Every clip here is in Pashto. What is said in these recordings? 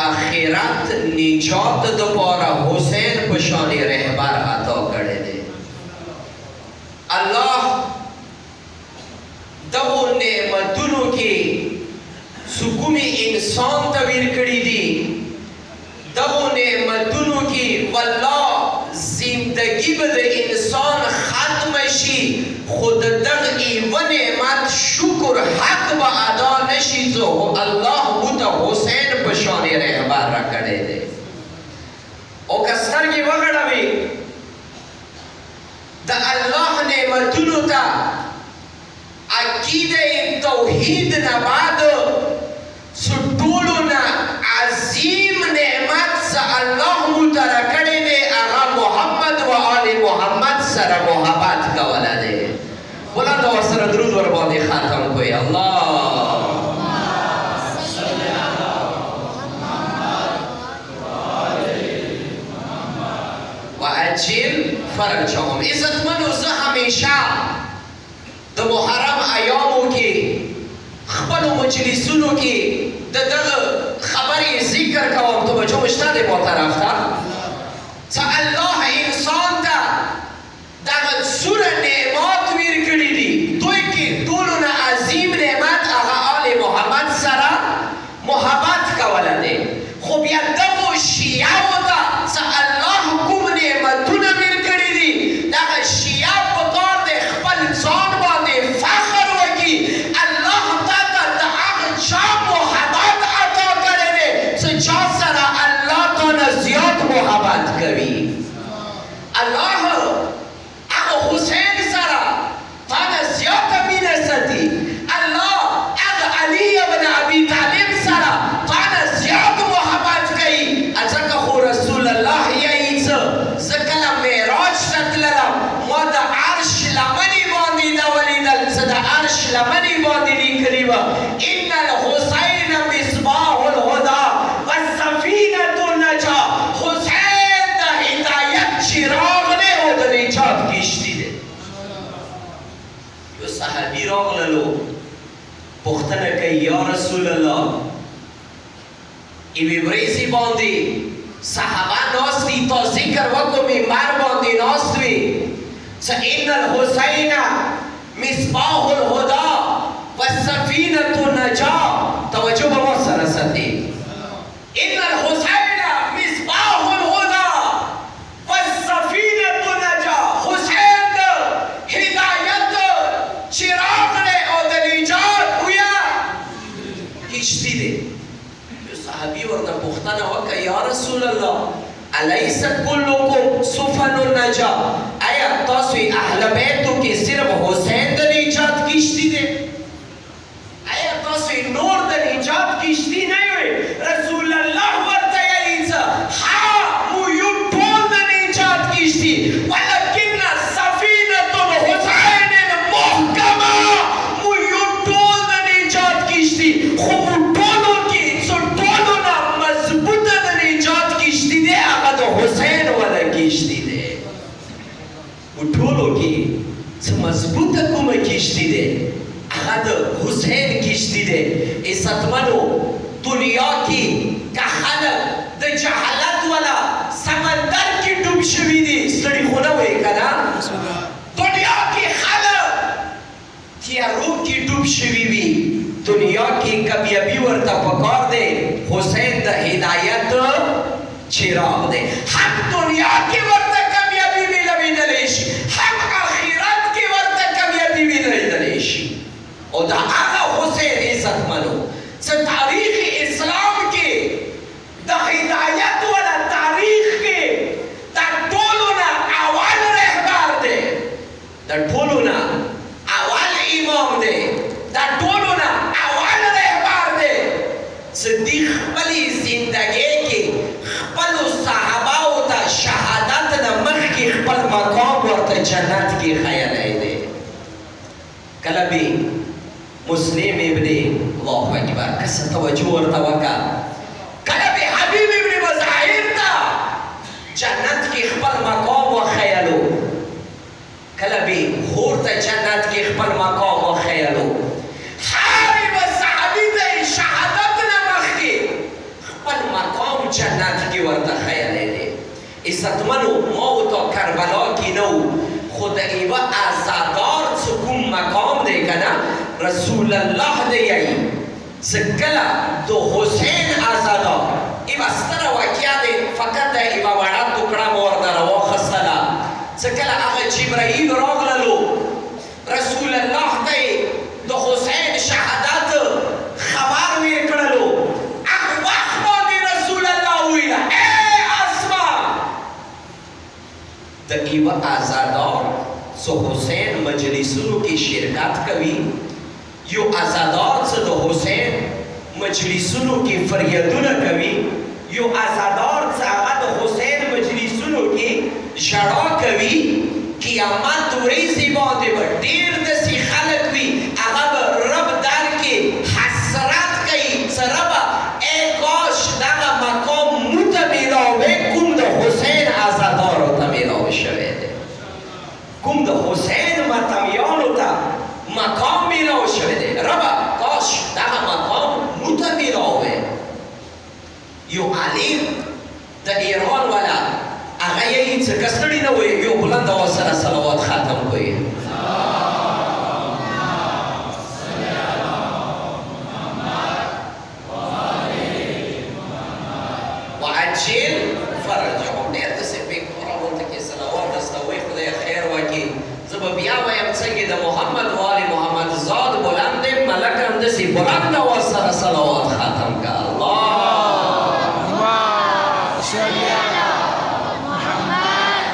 आखिरत निजात दोबारा हुसैन पशानी रहबर अता करे दे। انسان تویر کړی دي دغو نعمتونو کې والله زندگی به د انسان ختم شي خو د دغه یوه نعمت شکر حق به ادا نشي ځو الله موته حسین په شان رهبر را کړی دی او که سترګې وغړوي د الله نعمتونو ته عقیده توحید نه بعد څه ټولو نه عظیم نعمت څه الله موته را کړی دی هغه محمد و آل محمد سره محبت کوله دی بلند آواز سره درود ورباندې ختم کوئ الله وعجل فرجهم عزتمنو زه همیشه د محرم ایامو کې خپلو مجلسونو کې د دغه خبرې ذکر کوم توجه مو شته دی ما طرف ته چې الله انسان ته دغه څومره نعمات ویر کړي دي دوی کې ټولو نه عظیم نعمت هغه آل محمد سره محبت کوله دی خو بیا دغو شیعو ته چې الله کوم نعمتونه ویر کړي دي دغه شیعه په کار دی خپل ځان باندې فخر وکړي الله تاته د هغه چا محبت عطا کړی دی چې چا سره الله تعالی زیات محبت کوي الله هغه حسین سره تعالی زیاته مینه ساتي الله هغه علی ابن ابي طالب سره تعالی زیات محبت کوي ځکه خو رسول الله یې څه زه کله معراج ته تللم ما د عرش لمنې باندې نه ولیدل څه د عرش لمنې باندې لیکلي وه ان الحسین مصباح الهدى والسفینة النجاة حسین د هدایت چراغ دی او د نجات کشتي دی یو صحابي راغللو پوښتنه کوي یا رسول الله یوې ورځې باندې صحابه ناست دي تا ذکر وکړو منبر باندې ناست وي چې ان الحسین مصباح الهدى والسفینة النجاة توجه به ما سره ساتئ ان الحسین مصباح الهدى والسفینة النجاة حسین د هدایت چراغ دی او د نجات ویا کشتي دی صحابي ورته پوښتنه وکړه یا رسول الله الیس کلکم سفن النجاة آیا تاسو اهل بیتو کې صرف حسین د نجات کشتي دی آیا تاسو نور د نجات کشتي نه وي رسول الله ورته یې څه ها مو یو ټول د نجات کشتي ولکن سفینة الحسین محکمه مو یو ټول د نجات کشتي خو حسین والا کشتی دی و ټولو کې څه مضبوطه کومه کشتی دی هغه د حسین کشتی دی عزتمنو دنیا کې که خلک د جهالت والا سمندر کې ډوب شوي دي ستړي خو نه وایي که نه دنیا کې خلک تیارو کې ډوب شوي وي دنیا کې کامیابي ورته پکار دی حسین د هدایت چراغ دی هم دنیا کې ورته کامیابي میلویدلی شي هم آخرت کې ورته کامیابي میلویدلی شي او د هغه حسین عزتمنو څه تاریخ اسلام کې د هدایت والا تاریخ کې د ټولو نه اول رهبر دی د ټولو نه اول امام دی د ټولو نه اول رهبر دی صدیق خپلې زندګۍ کې خپلو صحاباو ته شهادت نه مخکې خپل مقام ورته جنت کې ښیلی دی کله به مسلم ابن الله اکبر کسه توجه ورته وکړه کله به حبیب ابن مظاهر ته جنت کې خپل مقام وښیلو کله به خور ته جنت کې خپل مقام وښیلو هر یوه صحابي ته شهادت نه مخکې خپل مقام جنت کې ورته ښیلی دی عزتمنو ما و تا کربلا کې نه و خو د یوه عزادار څه کوم مقام دی که نه رسول الله دی یی سکلا دو حسین آزادار ایوه ستره واقعه دی فقط د ایوه وړه ټوکړه مو ورته راواخیستله سکلا هغه جبرائیل راغللو رسول الله ته یې د حسین شهادت خبر ورکړلو هغه وخت باندې رسول الله وویله ای اسمان د ایوه آزادار سو حسین مجلسونو کې شرکت کوي یو آزادار څه د حسین مجلسونو کې فریادونه کوي یو آزادار څه هغه د حسین مجلسونو کې ژړا کوي قیامت ورځې باندې به ډېر داسې خلک وي هغه به رب در کې حسرت کوي څه ربه ای کاش دغه مقام مو ته میلاوی کوم د حسین آزادارو ته میلاوی شوی دی کوم د حسین ماتمیانو ته مقام میلاو شوی دی ربه کاش دغه مقام مو ته میلاوی یو عالم د ایران والا هغه یې څه کستړي نه وي یو بلند اواز سره صلوات ختم کوي وعجل فرجهم ډېر داسې پېښه راغونډه کې صلوات درته وایي خدای خیر وکړي زه به بیا وایم څنګه د محمد وال محمد زاد بلند دی ملک هم داسې بلند اواز سره صلوات ختم که اللهم صل علی محمد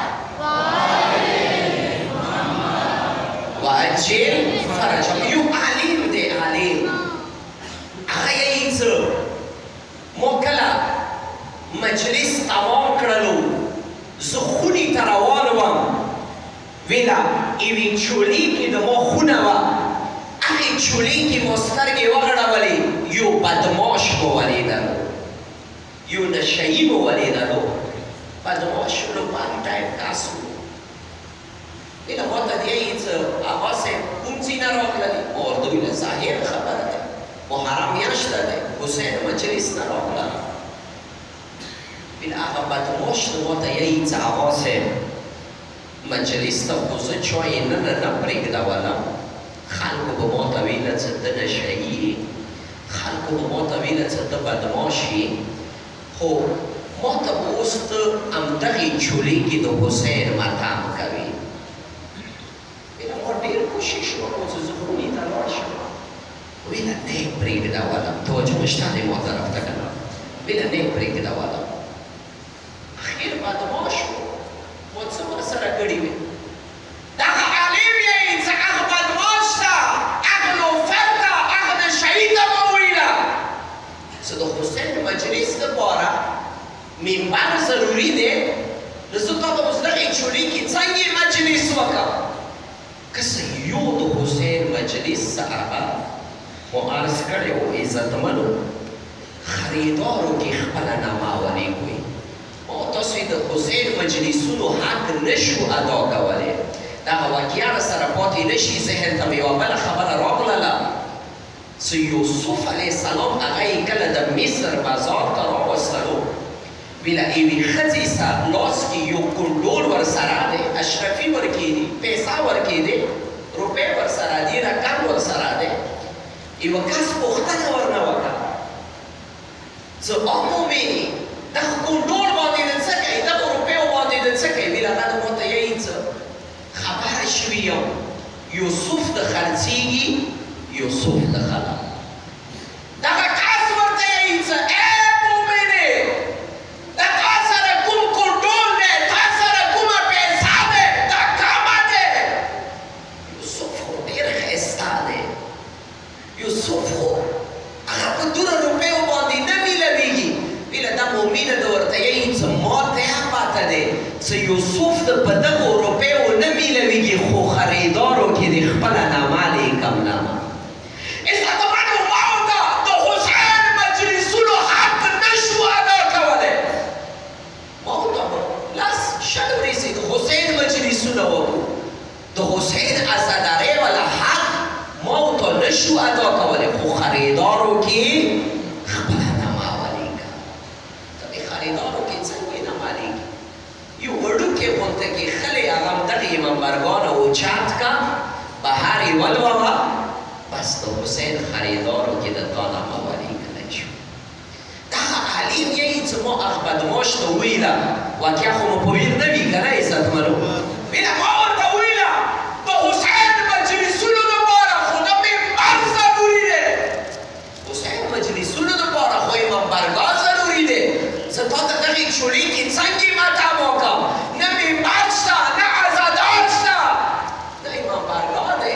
وعجل فرجهم یو عالم دی عالم هغه یې څه مو کله مجلس تمام کړلو زه خونې ته روان وم ویله یوې چولې کې د ما خونه وه هغې چولې کې مو سترګې وغړولې یو بدماش مو ولیدلو یو نشهیي مو ولیدلو بدماش لوبان ټایپ کس و ویله ما ته دی یې څه اغا صاحب کوم ځای نه راغللې ما ورته ویله ظاهر خبره ده محرم میاشته دی حسین مجلس نه راغله ویله هغه بدماش ته ما ته یې څه اغا صاحب مجلس ته خو زه چای نه پرېږدولم خلکو به ما ته ویله څه ته نشهیي خلکو به ما ته ویله څه ته بدماش یې خو ما ته به اوس ته همدغې چولې کې د حسین ماتم کوي ویله ما ډېر کوشش وکړو چې زه خونې ته لاړ شم ویله نه یې پرېږدولم توجه شته دی ما طرف ته که نه ویله نه یې پرېږدولم اخر بدماش و ما څه ورسره کړي وې دغه عالم یې چې هغه بدماش ته هغه لوفر ته هغه نشهیي ته به وویله چې د حسین مجلس دپاره منبر ضروري دی نو زه تا ته اوس دغې چولې کې څنګه مجلس وکړم که څه یو د حسین مجلس څخه مو عرض کړی و عزتمنو خریدارو کې خپله نامه ولیکوئ تاسو د حسین مجلسونو حق نشو ادا کولی دغه واقعه راسره پاتې نشي ذهن ته مې یوه بله خبره راغلله چې یوسف علیه السلام هغه یې کله د مصر بازار ته راوستلو ویله یوې ښځې سره لاس کې یو کنډول ورسره دی اشرفي ورکېدي پیسه ورکېدي روپۍ ورسره دي رقم ورسره دی یوه کس پوښتنه ورنه وکړه چې عمومي دغه کنډول باندې د څه کوي دغه روپیو باندې د څه کوي ویل هغه د ما ته یې څه خبره شوي یم یوسف د خرڅېږي یوسف د خلا دغه کس ورته یې څه ای مؤمنې د تا سره کوم کنډول دی تا سره کومه پیسه دی دا کمه دی یوسف خو ډېر ښایسته دی یوسف خو هغه په دوره روپیو باندې نه میلویږي ویله دا مؤمنه ده ورته یې څه ما ته هم پاته دی چې یوسف د په دغو روپیو نه میلویږي خو خریدارو کې د خپله نامه لیکم نامه عزتمنو ما ورته د حسین مجلسونو حق نشو ادا کولی ما ورته لس شل ورځې د حسین مجلسونه وکړو د حسین عزادارۍ والا حق ما ورته نشو ادا کولی خو خریدارو کې خپله خریدارو کې څنګه نه مالېږي یو وړوکی غونډه کې خلې هغه همدغې منبرګانه اوچات کا بهر یې ولووه بس بس د حسین خریدارو کې د تا نامه ولیکلی شو. دغه علیم یې چې ما بدماش ته وویله واقعه خو مو په ویر نه وي که نه عزتمنو ویله ما ورته وویله د حسین مجلسونو دپاره خو د منبر ضروري دی. حسین مجلسونو دپاره خو یې منبرګاه ضروري دی. زه تا ته دغې چوړې کې څنګه ماتم وکړم؟ نه منبر شته نه عزادار شته نه یې منبرګاه دی.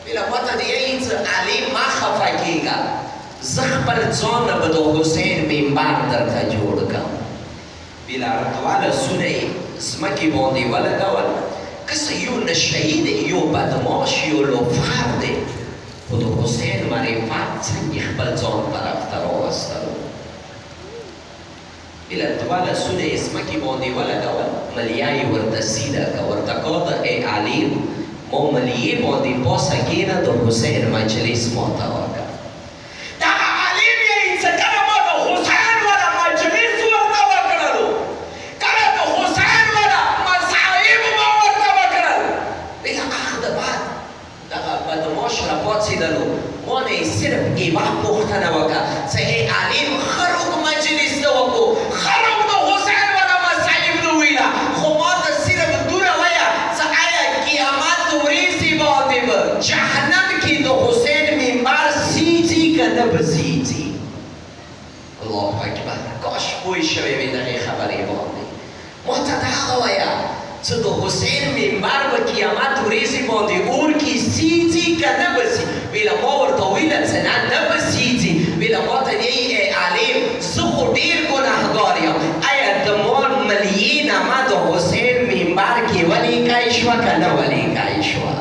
ویله ما ته دې یایي چې علیم مه خفه کېږه، زه خپل ځان نه به د حسین منبر درته جوړ کړم. ویله رتواله سونه یې ځمکې باندې ولګول. که څه یو نشهیي دی، یو بدماش، یو لوفر دی، خو د حسین معرفت څنګه خپل ځان طرف ته راوستلو. ویله دواړه سونه یې ځمکې باندې ولګول، ملیه یې ورته سیده کړه، ورته کاته ای علیم ما ملیې باندې پاسه کېنه د حسین مجلس ماته وکړه. دغه علیم یې چې کله ما د حسین والا مجلس ورته وکړلو، کله د حسین والا مصائب ما ورته وکړل، ویله اخ د بعد دغه بدماش راپاڅېدلو، ما نه یې صرف یوه پوښتنه وکړه چې ای علیم ښه روغ مجلس ته وکړو، ښه روغ د حسین والا مصائب نه ویله، خو ما ته صرف دومره ویه چې آیا قیامت ورځې باندې به جهنم کې د حسین منبر سیځي که نه به سیځي؟ الله اکبر، کاش پوه شوی وې دغې خبرې باندې. ما ته دغه ویه چې د حسین منبر به قیامت ورځې باندې اور کې سیځي که نه به سي؟ ویله ما ورته ویله چې نه نه به سیځي. ویله ما ته دی ای علیم زه خو ډېر ګنهګار یم، آیا د ما ملیې نامه د حسین منبر کې ولیکای شوه که نه ولیکای شوه؟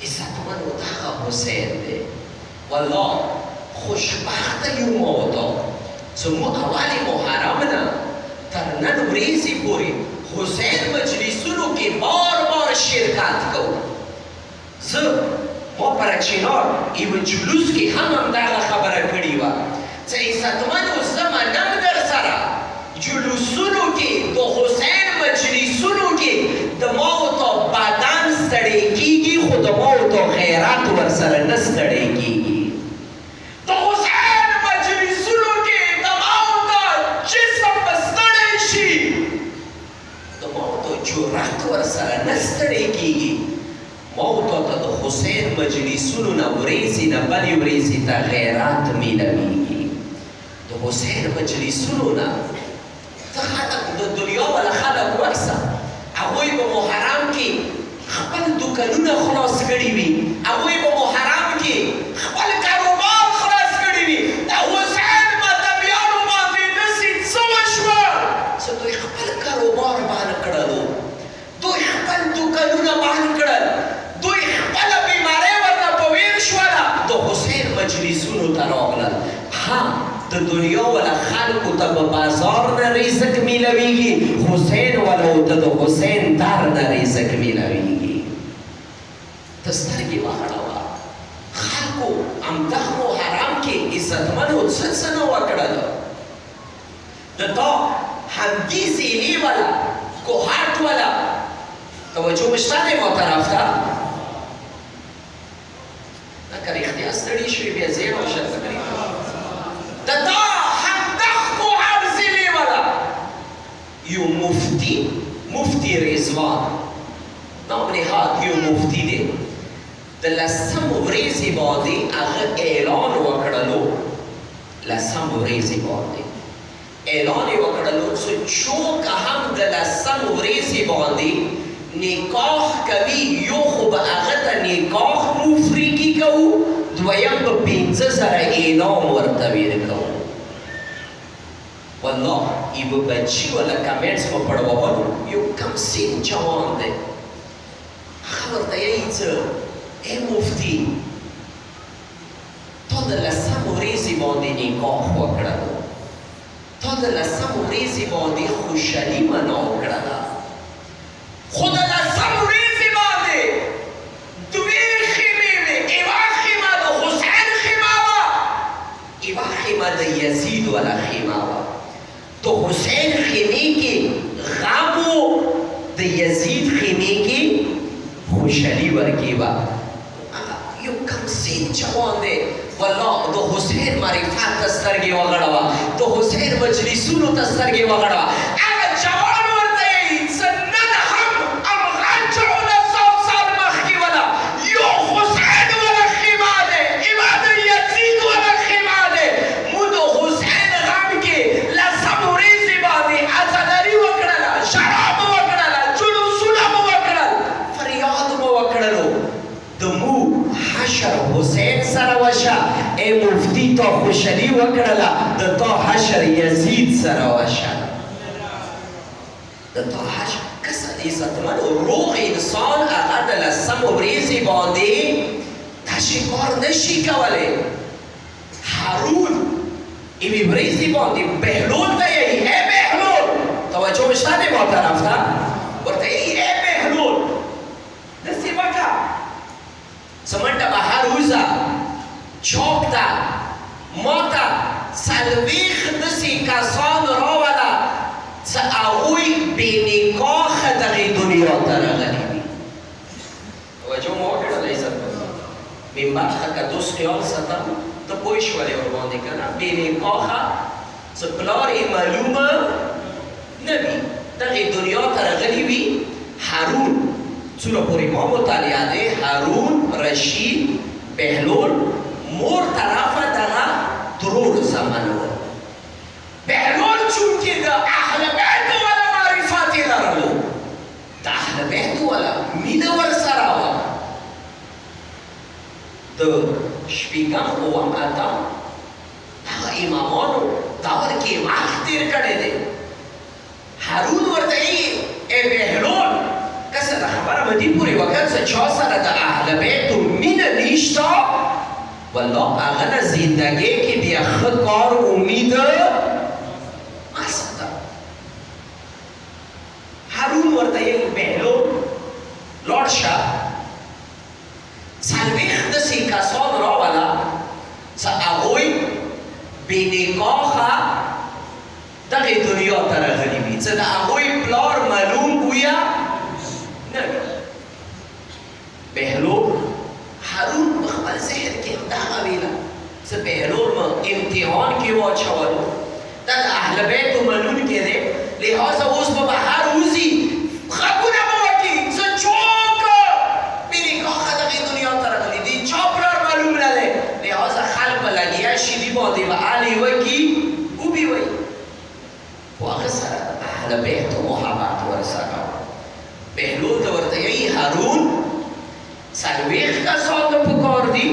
عزتمنو دغه حسین دی. والله خوشبخته یو موضوع چې مو اول محرم نه تر نن ورځې پورې حسین مجلسونو کې بار بار شرکت کوو. زه ما پر چینار یوه جلوس کې هم همدغه خبره کړې وه چې عزتمنو زه منم در سره جلوسونو کې د حسین مجلسونو کې د ما ورته بدن ستړی کېږي، خو د ما ورته غیرت ورسره نه ستړی کېږي. د حسین مجلسونو کې د ما ورته جسم به ستړی شي، د ما ورته جرأت ورسره نه ستړی کېږي. ما ورته د حسین مجلسونو نه ورځې نه بلې ورځې ته غیرت میلویږي. د حسین مجلسونو نه خلق د دنیا والا خلق ورسه هغوی به محرم کې خپل دوکانونه خلاص کړي وي، هغوی به محرم کې خپل کاروبار خلاص کړي وي. د حسین مذهبیانو باندې داسې څه وشوه چې دوی خپل کاروبار بند کړلو، دوی خپل دوکانونه بند کړل، دوی خپله بیمارۍ ورته په ویر شوله، د حسین مجلسونو ته راغلل. ها د دنیا والا خلکو ته به بازار نه رزق میلویږي، حسین والو ته د حسین در نه رزق میلویږي. ته سترګې وغړوه، خلکو همدغه محرم کې عزتمنو څه نه وکړله. د تا همدې زینې والا کوهاټ والا توجه مې شته دی ما طرف ته؟ نه که رښتیا ستړي شوي بیا زیر او شر تکلیف د تا همدغه کوهاټ زینې والا یو مفتی رضوان نام نهاد یو مفتی دی، د لسم ورځې باندې هغه اعلان وکړلو، لسم ورځې باندې اعلان یې وکړلو چې څوک هم د لسم ورځې باندې نکاح کوي، یو خو به هغه ته نکاح مفرقي کوو، دویم به 5,000 انعام ورته ورکوو. والله یوه بچي والا کمنټس په پړوولو یو کم سین جوان دی، هغه ورته یایي چې ای مفتي تا د لسم ورځې باندې نکاح وکړلو، تا د لسم ورځې باندې خوشحالي منا وکړله، خو د لسم ورځې باندې دوې خیمې وې، یوه خیمه د حسین خیمه وه، یوه خیمه د یزید والا خیمه وه. د حسین خیمې کې غم و، د یزید خیمې کې خوشحالي ورکې وه. یو کم معرفت ته سترګې وغړوه، د حسین مجلسونو ته سترګې وغړوه. هغه جوان ورته یې څه نن هم افغان چړونه 100 سال مخکې وله یو حسین وله خیمه دی، امام یزید وله خیمه دی. مونږ د حسین غم کې لسم ورځې باندې ازاداري وکړله، ژړا مو وکړله، جلوسونه مو وکړل، فریاد مو وکړلو. د مو حشر حسین سره وشه، ای مفتی تا خوشحالي وکړله، د تا حشر یزید سره وشه. د تا حشر کسه د عزتمن روغ انسان هغه د لسم ورځې باندې داسې کار نشي کولی. هارون یوې ورځې باندې بهلول ته یې ای بهلول، توجه شته دی ما طرف ته، ورته یې ای بهلول داسې وکړه څه منډه بهر وځه چوک ته ما ته 40 داسې کسان راوله څه هغوی بې نکاحه دغې دنیا ته راغلي دي. توجه مو وکړله عزتمنو، منبر ته که دوست خیال ساتم ته پوه شولې ورباندې که نه، بې نکاحه څه پلار یې معلومه نه وي دغې دنیا ته راغلي وي. هارون څومره پورې ما مطالعه دی، هارون، رشید، بهلول مور طرفه دغه ترور زمن و. بهلول چونکې د اهل بیت والا معرفت یې لرلو، د اهل بیت والا مینه ورسره وه. د شپږم اووم اتم هغه امامانو دور کې وخت تېر کړی دی. هارون ورته یې ای بهلول کسه د خبره مه دې پورې وکړ څه چا سره د اهل بیتو مینه نشته، والله هغه نه زندګۍ کې بیا ښه کار امید مه ساته. هارون ورته یې بهلول لاړ شه 40 داسې کسان راوله څه هغوی بې نکاحه دغې دنیا ته راغلي وي، څه د هغوی پلار معلوم ویه نه وي. بهلول هارون په خپل ذهن کې همدغه ویله، څه بهلول مو امتحان کې واچولو، دا د اهل بیتو منونکی دی، لهذا اوس به بهر وځي غږونه به وکړي څه چوک بې نکاحه دغې دنیا ته راغلي دي، چا پلار معلوم نه دی، لهذا خلک به لګیا شي دي باندې به الې وکړي وبې وایي. خو هغه سره د اهل بیتو محبت ورسره بهلول ته ورته یې هارون 40 کسان ته پکار دي،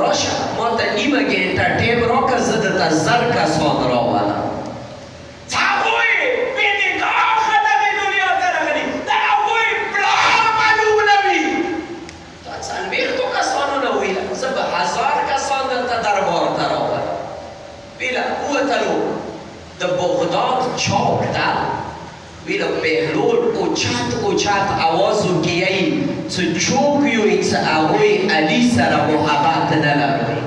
راشه ما ته نیمه ګنټه ټیم راکړه زه درته 1000 کسان راولم. هغوی بې نکاحه دغې دنیا ته راغلي، د هغوی پلار معلوم نه وي. تا 40 کسانو نه ویله زه به 1000 کسان درته دربار ته راولم. ویله ووتلو د بغداد چوک ته، ویله بهلول اوچت اوچت آواز وکړئ څه چوک یوئ څه هغوی علي سره محبت نه لرئ.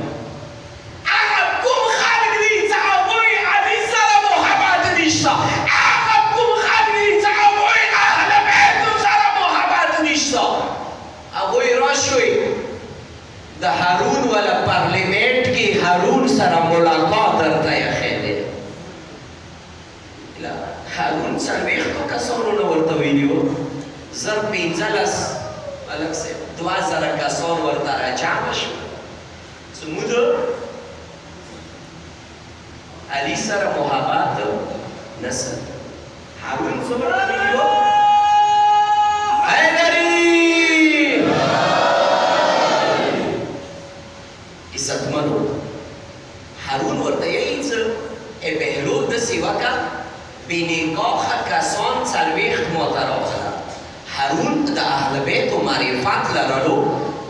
هغه کوم خلک دي چې هغوی علي سره محبت نشته، هغه کوم خلک دي چې هغوی اهل بیتو سره محبت نشته. هغوی راشوئ د هارون والا پارلیمنټ کې هارون سره ملاقات درته ایښی دی. هارون 40 کسانو نه ورته ویلي وو، 15 هلک صاحب 2000 کسان ورته راجمع شو. زموږ علي سره محبت نه ساتي. هارون څومره ویلي وو؟ حیدري عزتمنو، هارون ورته یې څه ای بهلول داسې وکړه بې نکاحه کسان 40 ما ته راغله. هارون د اهل بیتو معرفت لرلو،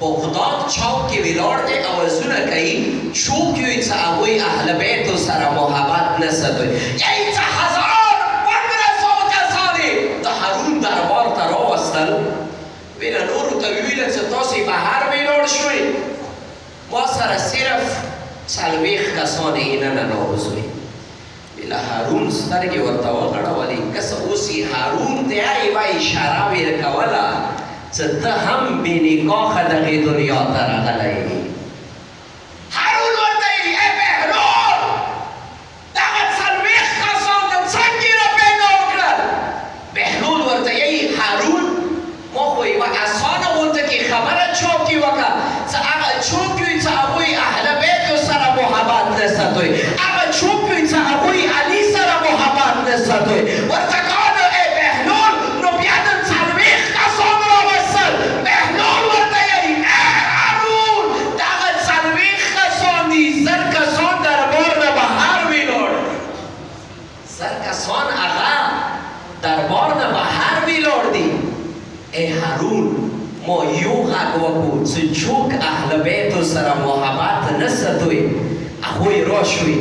بغداد چوک کې ولاړ دی، اوازونه کوي چوک یوئ چې هغوی اهل بیتو سره محبت نه ساتي. یعنې څه 1500 کسان یې د هارون دربار ته راوستل. ویله نورو ته ویله چې تاسې بهر ولاړ شوئ، ما سره صرف 40 کسان یې ننه راوځئ. ویله هارون سترګې ورته وغړولې، که څه اوس یې هارون ته یوه اشاره ورکوله چې ته هم بې نکاحه دغې دنیا ته راغلی یې. هارون ورته یې ای بهلول مو یو غږ وکړو چې څوک اهل بیتو سره محبت نه ساتوي هغوی راشوي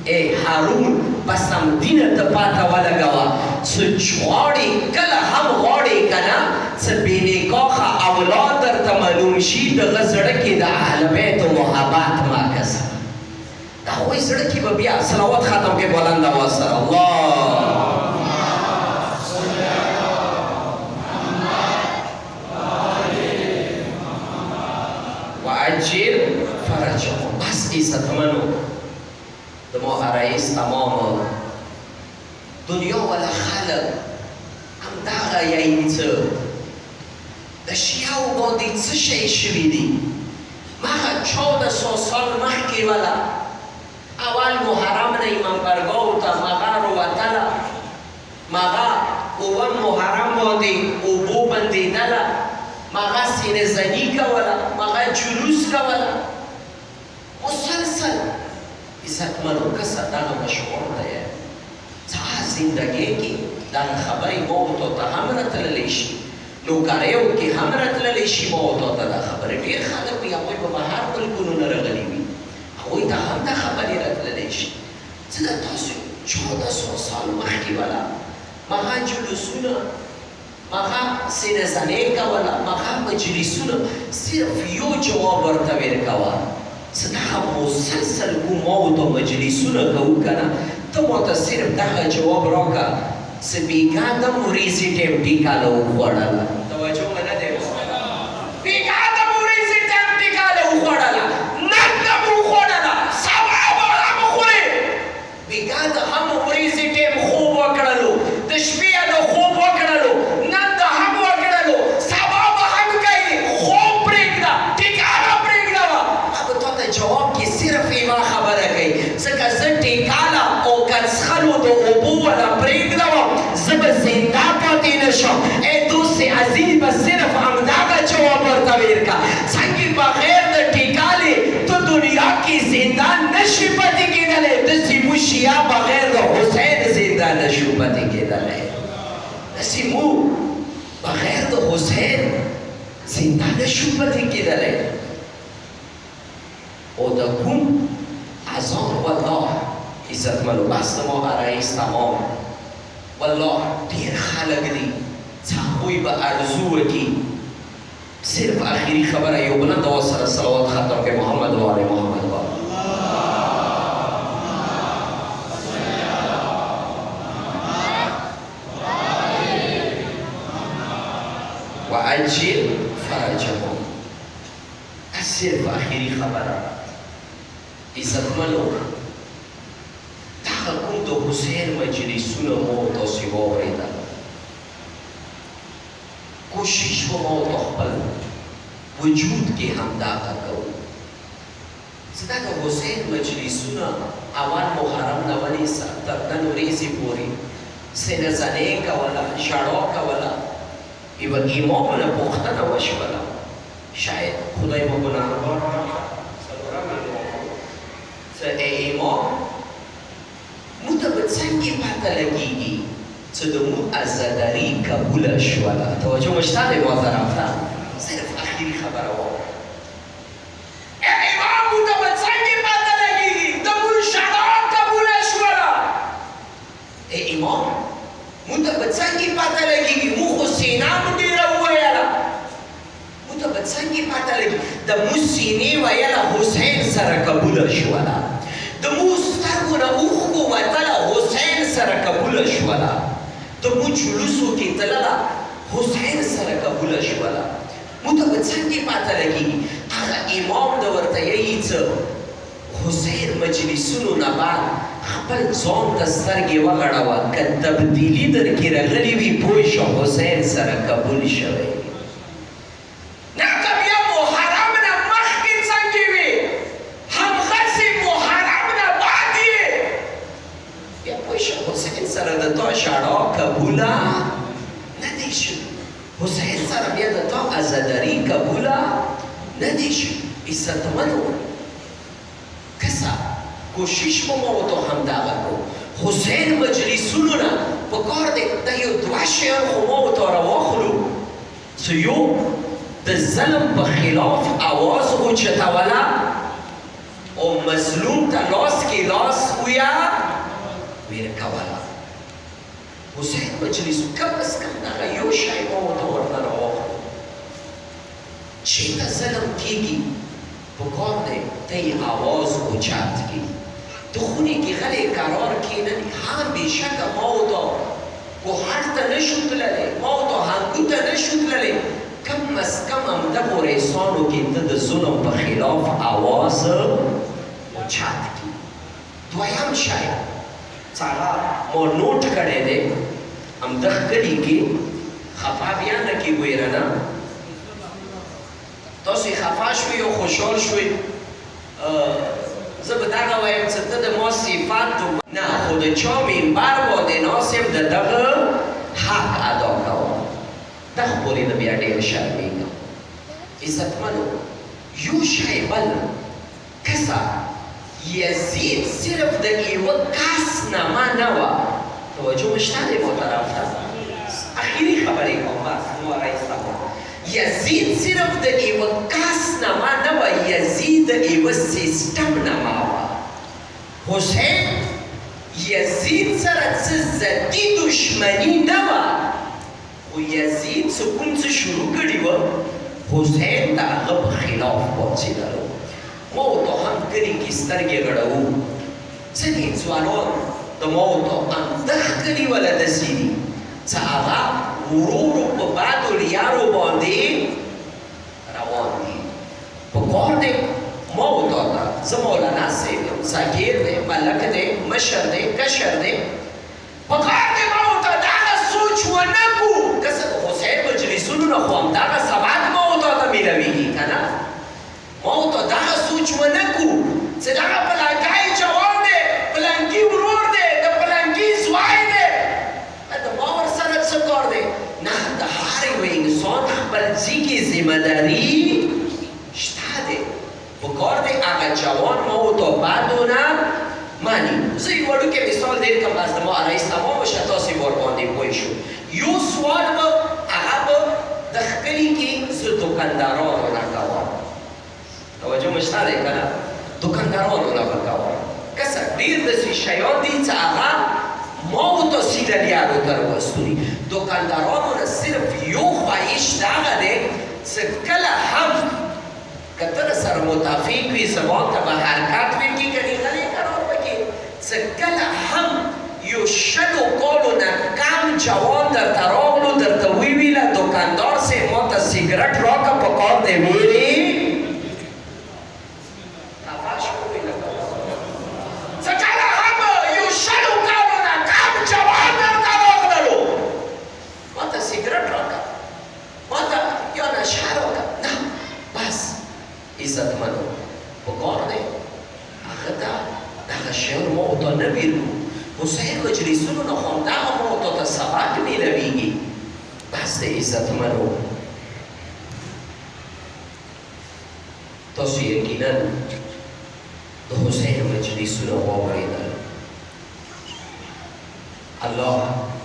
ای هارون په سمدینه ته پاته ولګوه چې غواړې کله هم غواړې که نه څه بېنکاحه اولاد درته معلوم شي دغه زړه کې د اهل بیتو محبت مه کسه د هغوی زړه کې به بیا صلوات ختم کې بلند اواز سره الله وعجل فرجهم بس عزتمنو د ما رئیس تمام دنیا ولا خلق همدغه یعنې څه د شیعو باندې څه شی شوي دي مغه 1400 سال مخکې ولا اول محرم نه ایمانبرګاو ته مغه روتله مغه اووم محرم باندې اوبو بندېدله مغه سینه زني کوله مغه جلوس کوله مسلسل عزتمنو کسه دغه مشهور دی څه زندګۍ کې دغه خبرې موضوع ته هم راتللی شي نوکریو کې هم راتللی شي موضوع ته دا خبرې ډېر خلک وي هغوی به بهر ملکونو نه راغلي وي هغوی ته هم دا خبرې راتللی شي څه د تاسو 1400 سال مخکې ولا مغه جلوسونه مغه سینه زنې کوله مغه مجلسونه صرف یو جواب ورته ورکوه څه دغه مسلسل کومو ته مجلسونه کوو که نه ته ماته صرف دغه جواب راکړه څه بېګا د مریضې ټیم ټیکه له وخوړله توجه مې نه دی بېګا د مریضې ټیم ټیکه له وخوړله نن د مو وخوړله سبا به هم خورې بېګا د هم مریضې ټیم خوب وکړلو د شپې د خوب وکړلو نن د هم وکړلو سبا به هم کوي خوب پرېږده ټیکه نه پرېږدوه هغه تا ته جواب کې صرف یوه خبره کوي ځکه زه ټیکاله او کڅخلو د اوبو ولا پرېږدوم زه به زنده پاتې نه شم ای دوست عزیز به صرف همدغه جواب ورته ورکړه څنګه بغیر د ټیکالې تو دنیا کې زنده نشي پاتې کېدلی داسې موږ شیعه بغیر د حسین زنده نشو پاتې کېدلی داسې موږ بغیر د حسین زنده نشو پاتې کېدلی او د کوم اذان والله عزتمنو بس د ما رئیس تمام والله ډېر خلک دي چې هغوی به ارزو وکړي صرف آخري خبره یو بلند اواز سره صلوات ختم کړئ محمد و آل محمد و وعجل فرجهم دا صرف آخري خبره عزتمنو دغه کوم د حسین مجلسونه مو تاسې واورېدل کوشش به مو د خپل وجود کې همدغه کوو چې دغه حسین مجلسونه اول محرم نه ونیسه تر نن ورځې پورې سینه زنې کوله ژړا کوله یوه امام نه پوښتنه وشوله شاید خدای به ګناهګار څه ای امام موږ ته به څنګه پته لګېږي چې د موږ عزاداري قبوله شوله توجه مو شته دی ما طرف ته صرف اخري خبره واوره ای امام موږ ته به څنګه پته لګېږي د موږ ژړا قبوله شوله ای امام موږ ته به څنګه پته لګېږي موږ خو سینه مو ډېره وویله موږ ته به څنګه پته لګېږي د موږ سینې ویله حسین سره قبوله شوله د موږ سترګو نه اوښکو وتله حسین سره قبوله شوله د موږ جلوسو کې تلله حسین سره قبوله شوله موږ ته به څنګه پته لګېږي هغه امام د ورته یایي څه حسین مجلسونو نه بعد خپل ځان ته سترګې وغړوه که تبدیلي در کې راغلي وي پوه شه حسین سره قبول شوی سره د تا ژړا قبوله نه دی شوي حسین سره بیا د تا عزاداري قبوله نه دی شوي عزتمنو کسه کوشش به ما ورته همدغه کړو حسین مجلسونو نه پکار دی دا یو دوه شیان خو ما ورته راواخلو څه یو د د ظلم په خلاف آواز اوچتوله او مظلوم ته لاس کې لاس ویره کوله. حسین مجلسو کم از کم دغه یو شی ما ورته ورته راواخلو، چېرته ظلم کېږي پکار دی ته یې آواز اوچت کړي. د خونې کې غلی قرار کېنني، هم بېشکه ما ورته کوهاټ ته نشو تللی، ما ورته هنګو ته نشو تللی، کم از کم همدغو ریسانو کې ته د ظلم په خلاف آواز اوچت کړي. دویم شی څه هغه ما نوټ کړی دی، همدغه کلي کې خفه بیا نه کېږو یاره نه، تاسو یې خفه شوئ او خوشحال شوئ. زه به دغه وایم چې ته د ما صفات نه، خو د چا منبر باندې ناست یم د دغه حق ادا کوم، دغه پورې نه بیا ډېر شرمېږم. عزتمنو یو شی بل کسه یزید صرف د یوه کس نامه نه وه، توجه مې شته دی ما طرف ته، اخري خبرې کوم بس نو رئیس صاحب. یزید صرف د یوه کس نامه نه وه، یزید د یوه سیسټم نامه وه. حسین یزید سره څه ذاتي دشمني نه وه، خو یزید څه کوم څه شروع کړي وه، حسین د هغه په خلاف پاڅېدلو. ما ورته هم کلي کې سترګې غړوو، ځینې ځوانان د ما ورته همدغه کلي والا داسې دي چې هغه ورو ورو په بدو لیارو باندې روان دي. پکار دی ما ورته زه مولانا صاحب یم، ذکیر دی، ملک دی، مشر دی، کشر دی، پکار دی ما ورته دغه سوچ ونه کړو که څه د حسین مجلسونو نه خو همدغه سبق ما ورته میلوېږي که نه، ما ورته دغه سوچ ونه کړو چې دغه پلانکی جوان دی، پلانکي ورور دی، د پلانکي زوی دی، د ما ورسره څه کار دی؟ نه، د هر یو انسان خپل ځي کې ذمهداري شته دی. پکار دی هغه جوان ما ورته بد ونه مني. زه یو وړوکی مثال دیر کوم، بس د ما رئیس تمام بشه تاسې ورباندې پوه شو. یو سوال به هغه به د ښکلي کې زه دوکاندارانو نه کوم، توجه مې شته دی که نه، دوکاندارانو نه به کوم. که څه ډېر داسې شیان دي چې هغه ما ورته سیده لیارو ته راوستلي. دوکاندارانو نه صرف یو خواهش دغه دی چې کله هم که ته سره متفق وي، زبان ته به حرکت وکړي، کنې غلی قرار وکړي، چې کله هم یو شلو کالو نه کم جوان درته راغلو، درته وویله دوکاندار صاحب ما ته سګرټ راکړه، پکار دی ویلې عزتمنو پکار دی هغه ته دغه شعر ما ورته نه ویلو. حسین مجلسونو نه خو همدغه ما ورته ته سبق میلوېږي. بس دی عزتمنو، تاسو یقینا د حسین مجلسونه واورېدل. الله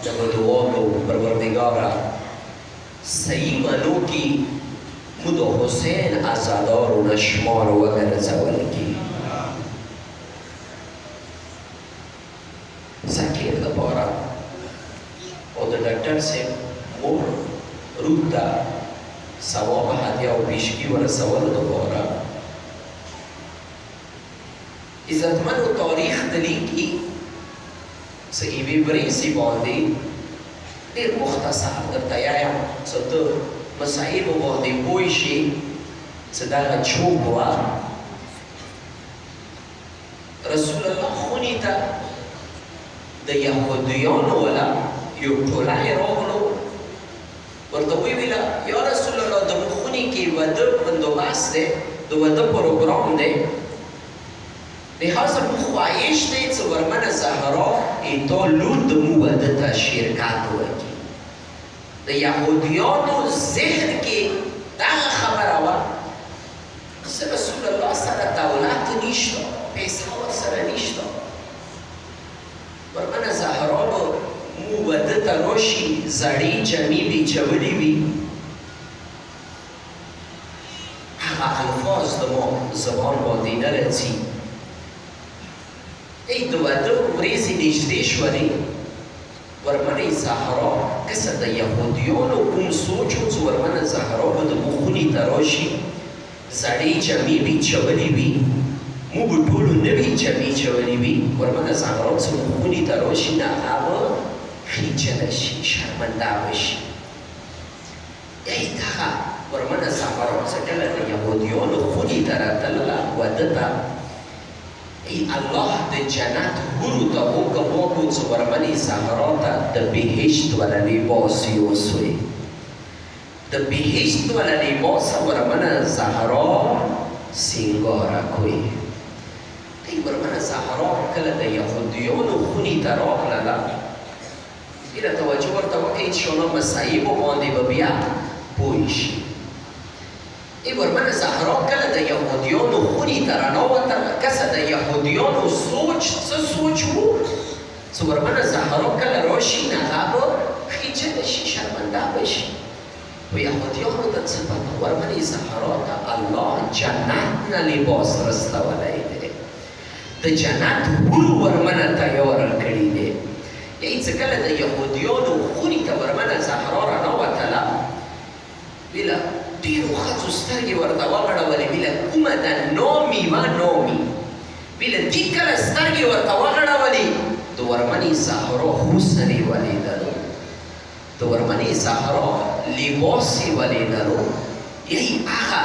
دغه دعا کوو پروردګاره صحیح معنو کې مو د حسین عزادارو شمار وګرځول کړي. ذکیر دپاره او د ډاکټر صاحب مور روح ته ثواب هدیه او پیشکي ورسولو دپاره عزتمنو تاریخ دلیږي څه یوې ورځې باندې ډېر مختصر درته یایم څه ته مصاحبو باندې پوه شي چې دغه چوک وه. رسول الله خونې ته د یهودیانو والا یو ټولۍ راغلو، ورته ویله یا رسول الله د مو خونې کې واده بندوبست دی، د واده پروګرام دی، لحاظه مو خواهش دی چې ورمنه زهرا تا لور د مو واده ته شرکت وکړي. د یهودیانو ذهن کې دغه خبره وه چې رسول الله سره دولت نشته، پیسه ورسره نشته، ورمنه زهرا به مو واده ته راشي، زړې جامې بیچولې وي، هغه الفاظ د مو زبان باندې نه راځي. د واده ورځې نږدې شولې، ورمنې زهرا کسه د یهودیانو کوم سوچ و چې ورمنه زهرا به د مو خونې ته راشي، زړې جامې به یې چولې وي، موږ به ټولو نوې جامې چولې وي، ورمنه زهرا چې مو خونې ته راشي نه هغه به خیجله شي، شرمنده به شي. یعنې دغه ورمنه زهرا چې کله د یهودیانو خونې ته راتلله واده ته، الله د جنت حورو ته حکم وکړو چې ورمنې زهرا ته د بهشت والا لباس یوسوی. د بهشت والا لباس ورمنه زهرا سینګاره کوي. ورمنه زهرا کله د یهودیانو خونې ته راغلله، ډېره توجه ورته وکړئ انشاءالله مصایبو باندې به بیا پوه شي. ورمنه زهرا کله د یهودیانو خونې ته رانوتله، کسه د یهودیانو سوچ څه سوچ و چې ورمنه زهرا کله راشي نه هغه به خیجله شي، شرمنده به شي. و یهودیانو ته څه پته، ورمنې زهرا ته الله جنت نه لباس رسولی دی، د جنت حور ورمنه تیاره کړي دی. یعنې چې کله د یهودیانو خونې ته ورمنه زهرا رانوتله، ویله ډېرو ښځو سترګې ورته وغړولې، ویله کومه ده نامي وه نامي، ویله دې کله سترګې ورته وغړولې، د ورمنې زهرا حسن یې ولیدلو، د ورمنې زهرا لباس یې ولیدلو. یعنې هغه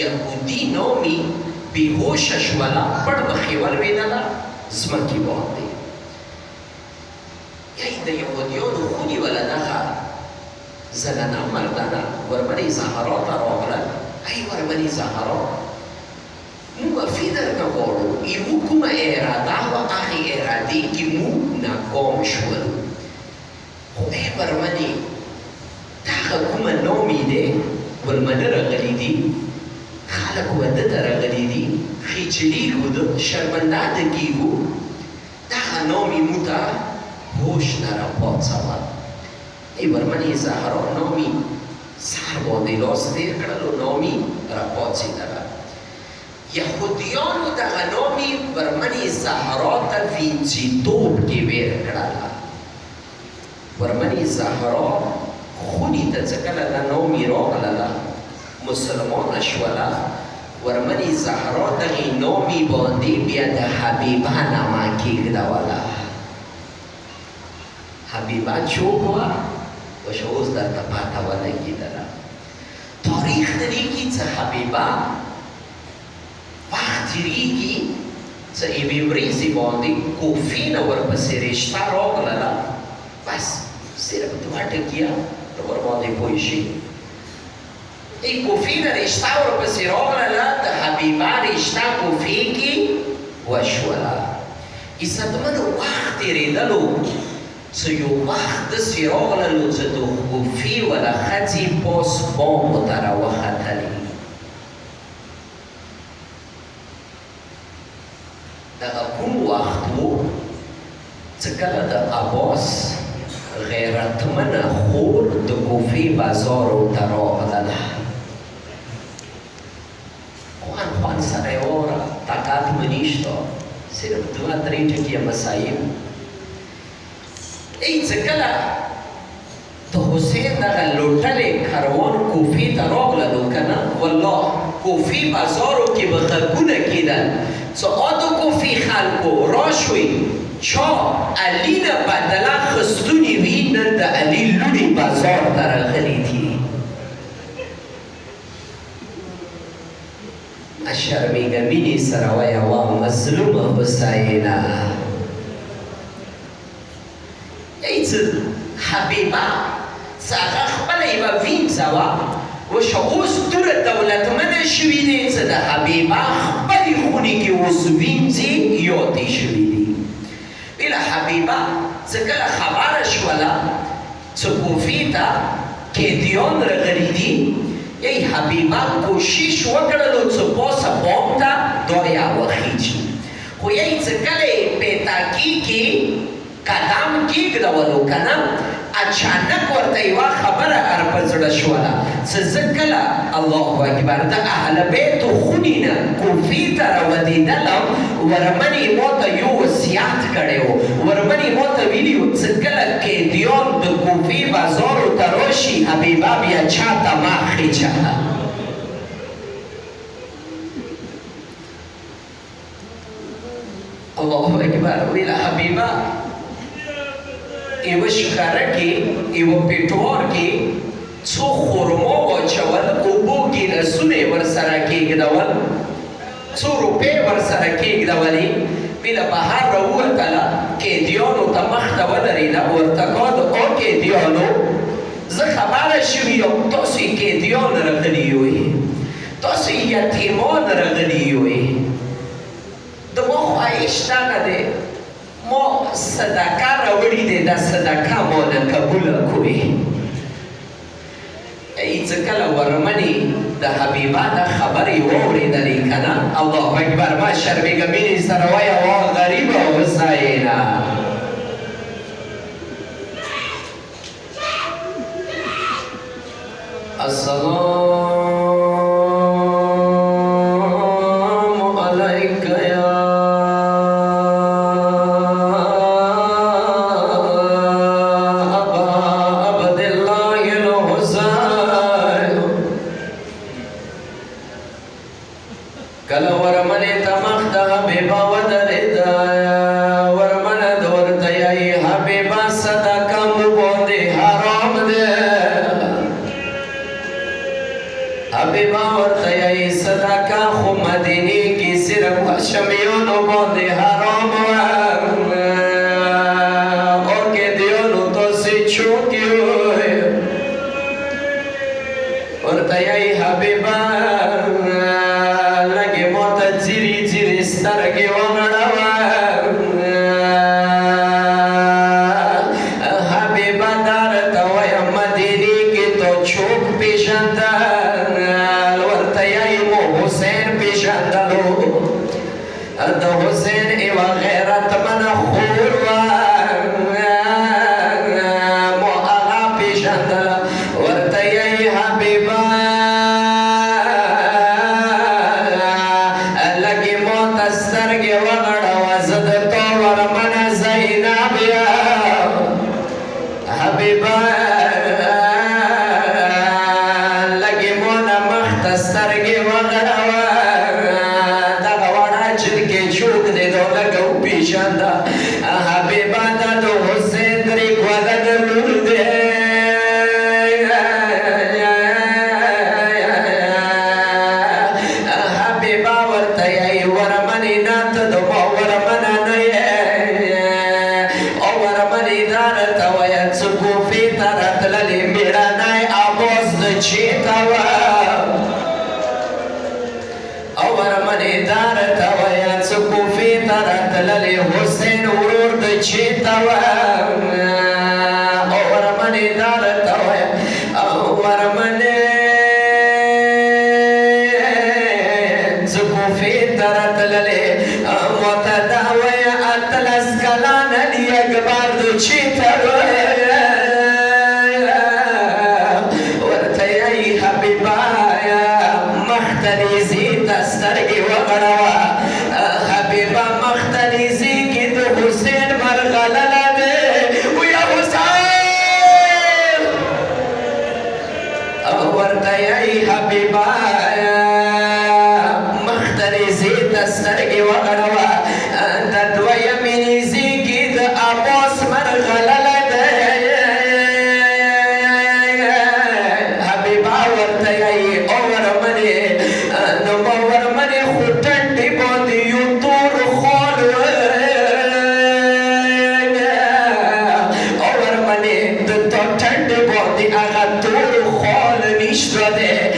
یهودي نامي بېهوشه شوله، پړ مخ یې ولوېدله ځمکې باندې. یعنې د یهودیانو خونې وله دغه زنانه مردانه ورمنې زهرا ته راغله. ورمنې زهرا موږ معافي درنه غواړو، زموږ کومه اراده وه هغې ارادې کې موږ ناکام شولو. خو ورمنې دغه کومه نامې دی، ولمنه راغلي دي، خلک واده ته راغلي دي، خیجلېږو ده، شرمنده ده کېږو، دغه نامې موږ ته هوش نه راپاڅوه. ورمنې زهرا نامي سر باندې لاس تېر کړلو، نامي راپاڅېدله. یهودیانو دغه نامي ورمنې زهرا ته وینځېتوب کې ویر کړله. ورمنې زهرا خونې ته چې کله دا نامي راغلله، مسلمانه شوله، ورمنې زهرا دغې نامي باندې بیا د حبیبه نامه کېږدوله. حبیبه څوک وه؟ وش اوس درته پته ولګېدله. تاریخ درېږي چې حبیبه وخت تېرېږي چې یوې ورځې باندې کوفې نه ورپسې رشته راغلله، بس صرف دوه ټکیه ته ورباندې پوه شي. کوفې نه رشته ورپسې راغلله، د حبیبه رشته کوفې کې وشوله. عزتمنو وخت تېرېدلو چې یو وخت داسې راغللو چې د کوفې وله ښځې پاس بامو ته راوختلې. دغه کوم وخت و چې کله د عباس غیرتمنه خور د کوفې بازارو ته راغلله. خوان سره یې واوره، طاقت مې نشته، صرف دوه درې ټکیه مسایب. چې کله د حسین دغه لوټلې کاروان کوفې ته راغللو که نه، والله کوفې بازارو کې به غږونه کېدل چې د کوفې خلکو راشوئ، چا علي نه بدله خستونې وي، نن د علي لوڼې بازار ته راغلي دي. مه شرمېږه، مینې سره وایه وا مظلومه حسینه. حبیبه چې هغه خپله یوه وینځه وه، وشه اوس دومره دولتمنه شوي دي چې د حبیبه خپلې خونې کې اوس وینځې یادې شوي دي. ویله حبیبه چې کله خبره شوله چې کوفې ته قیدیان راغلي دي، یی حبیبه کوشش وکړلو چې پاسه بام ته دا یا وخیجي، خو یی چې کله یې پیتاکي کې قدم کېږدولو که نه، اچانک ورته یوه خبره ارپه زړه شوله چې سزکلا الله اکبر د اهل بیت خونینا کوفی ته راودیدلم ورمنی موته یو وصیت کړو ورمنی موته ویلیو څکله کې دیون د کوفی بازار تروشی حبیبا بیا چاته ماخی چا الله اکبر ویلا حبیبا ایو شکاره کې ایو پیټور کې څو خرما واچول اوبو ګیلاسونه ورسره کېږدول څو روپۍ ورسره کېږدولې بله بهر راووتله قیدیانو ته مخته ودرېده ورته کاد او قیدیانو زه خبره شوي یم تاسو قیدیان راغلي یوئ تاسو یتیمان راغلي یوئ د ما خواهش دغه دی ما صدقه راوړې دی دا صدقه ما نه قبوله کړئ ایڅکله ورمنې د حبیبا د خبرې واورېدلې که نه الله اکبر ما شرمېږه مینې سره وایه وا غریبه هوسینه السلام علیک یا کله ورمنې ته مخته حبیبا ودرېده ورمنه د ورته یایي حبیبا صدقه مو باندې حرام دی حبیبا ورته یایي صدقه خو مدینې کې صرف هاشمیانو باندې حرام وه او قیدیانو تاسې چوک یوئ ورته یایي حبیبا سترګې وغړوه حبیبه دا راته وایم مدینې کې تو چوک پېژندل ورته یایي مو حسین پېژندلو د حسین یوه غیرتمنه خور وه مو هغه پېژندله ورته یایي حبیبه سترګې وغړوه زه د تا ورمنه زینب یم حبیبه لږې مونه مخته سترګې وغړوه دغه وړه جلکې چوک دی دا لږه وپېژنده حبیبه دا د حسین درې ګوله د لور دی حبیبه ورته یایي ورمنې نه ته د ما ورمنه نه یې او ورمنې دا راته وایه څه کوفې ته راتللې مېړنی عباس د چېرته وه او ورمنې دا راته وایه څه کوفې ته راتللې حسین ورور د چېرته وه او ورمنې دا راته وایه ورمنې ترتللې موته دا وایه اتلس کلانه دي اکبر د چېرته ورته یایي حبیبه مخته نیزې ته سترګې وغړوه حبیبه مخته نیزې کې د حسین مرغلله دی ویه حسین ورته یایي حبیبه سترګې وغړوه د دویمې نیزې کې د عباس مرغلله دی حبیبه ورته یایي او ورمنې نو به ورمنې خو ټنډې باندې یو تور خال او ورمنې د تا ټنډې باندې هغه تور خال نشته دی